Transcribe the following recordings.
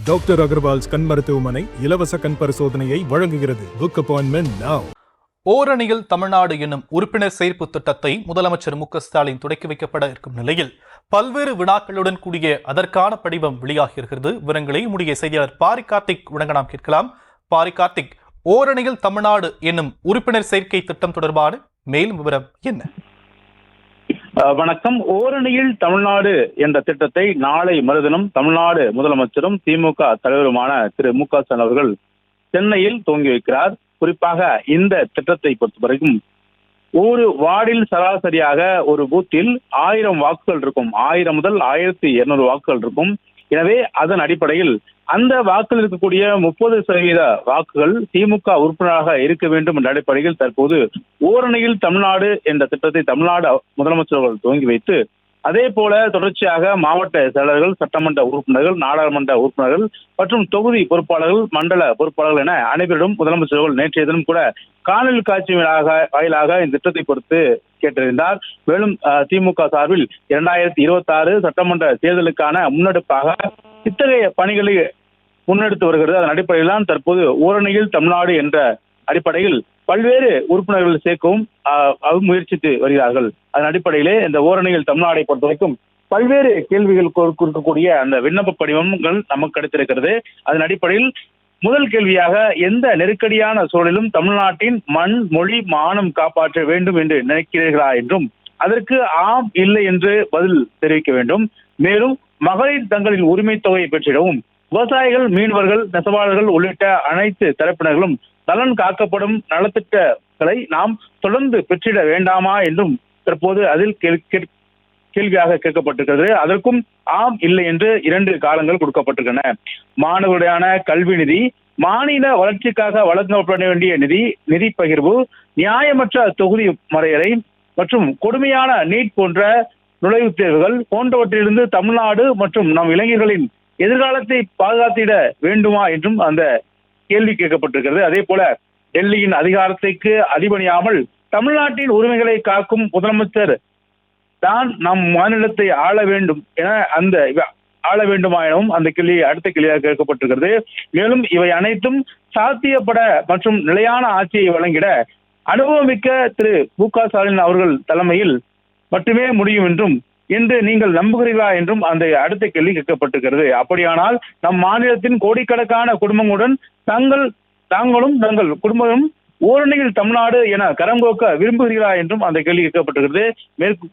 Doctor Agarwal's கண் மருத்துவமனை இலவச கண் பரிசோதனையை வழங்குகிறது. Book appointment now. ஓரணியில் தமிழ்நாடு என்னும் உறுப்பினர் சேர்ப்பு திட்டத்தை முதலமைச்சர் மு.க.ஸ்டாலின் தொடக்கி வைக்கப்பட இருக்கும் நிலையில் பல்வேறு வினாக்களுடன் கூடிய அதற்கான படிவம் வெளியாகியிருக்கிறது. விவரங்களை உடைய செய்தியாளர் பாரி கார்த்திக் வழங்க நாம் கேட்கலாம். பாரி கார்த்திக், ஓரணியில் தமிழ்நாடு என்னும் உறுப்பினர் சேர்க்கை திட்டம் தொடர்பான மேலும் விவரம் என்ன? வணக்கம். ஓரணியில் தமிழ்நாடு என்ற திட்டத்தை நாளை மறுதினம் தமிழ்நாடு முதலமைச்சரும் திமுக தலைவருமான திரு மு.க.ஸ்டாலின் அவர்கள் சென்னையில் துவங்கி வைக்கிறார். குறிப்பாக இந்த திட்டத்தை பொறுத்தவரைக்கும் ஒரு வார்டில் சராசரியாக ஒரு பூத்தில் 1000 வாக்குகள் இருக்கும். 1000 முதல் 1200 வாக்குகள் இருக்கும். எனவே அதன் அடிப்படையில் அந்த வாக்கில் இருக்கக்கூடிய 30% வாக்குகள் திமுக உறுப்பினராக இருக்க வேண்டும் என்ற அடிப்படையில் தற்போது ஓரணியில் தமிழ்நாடு என்ற திட்டத்தை தமிழ்நாடு முதலமைச்சர்கள் துவங்கி வைத்து, அதே போல தொடர்ச்சியாக மாவட்ட செயலர்கள், சட்டமன்ற உறுப்பினர்கள், நாடாளுமன்ற உறுப்பினர்கள் மற்றும் தொகுதி பொறுப்பாளர்கள், மண்டல பொறுப்பாளர்கள் என அனைவரிடம் முதலமைச்சர்கள் நேற்றைய தினம் கூட காணொலி காட்சி வாயிலாக இந்த திட்டத்தை பொறுத்து கேட்டறிந்தார். மேலும் திமுக சார்பில் 2026 சட்டமன்ற தேர்தலுக்கான முன்னெடுப்பாக இத்தகைய பணிகளை முன்னெடுத்து வருகிறது. அதன் அடிப்படையில் தான் தற்போது ஓரணியில் தமிழ்நாடு என்ற அடிப்படையில் பல்வேறு உறுப்பினர்கள் சேர்க்கவும் முயற்சித்து வருகிறார்கள். அதன் அடிப்படையிலே இந்த ஓரணியில் தமிழ்நாடை பொறுத்த வரைக்கும் பல்வேறு கேள்விகள் கொடுக்கக்கூடிய அந்த விண்ணப்ப படிவங்கள் நமக்கு கிடைத்திருக்கிறது. அதன் அடிப்படையில் முதல் கேள்வியாக, எந்த நெருக்கடியான சூழலிலும் தமிழ்நாட்டின் மண், மொழி, மானம் காப்பாற்ற வேண்டும் என்று நினைக்கிறீர்களா என்றும், அதற்கு ஆம் இல்லை என்று பதில் தெரிவிக்க வேண்டும். மேலும் மகளிர் தங்களின் உரிமை தொகையை பெற்றிடவும், விவசாயிகள், மீனவர்கள், நெசவாளர்கள் உள்ளிட்ட அனைத்து தரப்பினர்களும் நலன் காக்கப்படும் நலத்திட்டங்களை நாம் தொடர்ந்து பெற்றிட வேண்டாமா என்றும் தற்போது அதில் கேள்வியாக கேட்கப்பட்டிருக்கிறது. அதற்கும் ஆம் இல்லை என்று 2 காலங்கள் கொடுக்கப்பட்டிருக்கின்றன. மாணவர்களுடையான கல்வி நிதி, மாநில வளர்ச்சிக்காக வழங்கப்பட வேண்டிய நிதி பகிர்வு, நியாயமற்ற தொகுதி மறையறை மற்றும் கொடுமையான நீட் போன்ற நுழைவுத் தேர்வுகள் போன்றவற்றிலிருந்து தமிழ்நாடு மற்றும் நம் இளைஞர்களின் எதிர்காலத்தை பாதுகாத்திட வேண்டுமா என்றும் அந்த கேள்வி கேட்கப்பட்டிருக்கிறது. அதே போல டெல்லியின் அதிகாரத்திற்கு அடிபணியாமல் தமிழ்நாட்டின் உரிமைகளை காக்கும் முதலமைச்சர் தான் நம் மாநிலத்தை ஆள வேண்டும் என ஆள வேண்டுமா எனவும் அந்த கேள்வி அடுத்த கேள்வியாக கேட்கப்பட்டிருக்கிறது. மேலும் இவை அனைத்தும் சாத்தியப்பட மற்றும் நிலையான ஆட்சியை வழங்கிட அனுபவமிக்க திரு மு.க.ஸ்டாலின் அவர்கள் தலைமையில் மட்டுமே முடியும் என்றும் என்று நீங்கள் நம்புகிறீர்களா என்றும் அந்த அடுத்த கேள்வி கேட்கப்பட்டிருக்கிறது. அப்படியானால் நம் மாநிலத்தின் கோடிக்கணக்கான குடும்பங்களுடன் தாங்களும் தங்கள் குடும்பமும் ஓரணியில் தமிழ்நாடு என கரங்கோக்க விரும்புகிறீர்களா என்றும் அந்த கேள்வி கேட்கப்பட்டிருக்கிறது.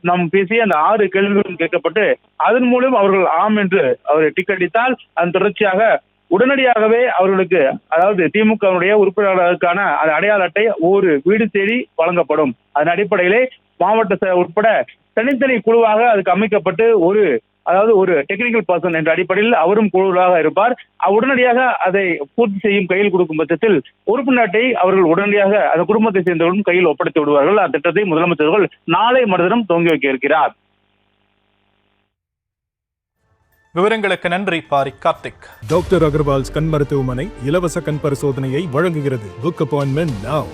நாம் பேசிய அந்த 6 கேள்விகளும் கேட்கப்பட்டு அதன் மூலம் அவர்கள் ஆம் என்று அவர் டிக் அடித்தால் அதன் தொடர்ச்சியாக உடனடியாகவே அவர்களுக்கு, அதாவது திமுகவுடைய உறுப்பினர்களுக்கான அடையாள அட்டை ஒரு வீடு தேடி வழங்கப்படும். அதன் அடிப்படையிலே மாவட்ட உட்பட தனித்தனி குழுவாக அதுக்கு அமைக்கப்பட்டு ஒரு டெக்னிக்கல் பர்சன் என்ற அடிப்படையில் அவரும் குழுவாக இருப்பார். உடனடியாக அதை பூர்த்தி செய்யும் கையில் கொடுக்கும் பட்சத்தில் உறுப்பினர் அட்டை அவர்கள் உடனடியாக அந்த குடும்பத்தை சேர்ந்தவர்களும் கையில் ஒப்படைத்து விடுவார்கள். அந்த திட்டத்தை முதலமைச்சர்கள் நாளை மறுதினம் துவங்கி வைக்க இருக்கிறார். விவரங்களுக்கு நன்றி பாரி கார்த்திக். டாக்டர் அகர்வால்ஸ் கண் மருத்துவமனை இலவச கண் பரிசோதனையை வழங்குகிறது. Book appointment now.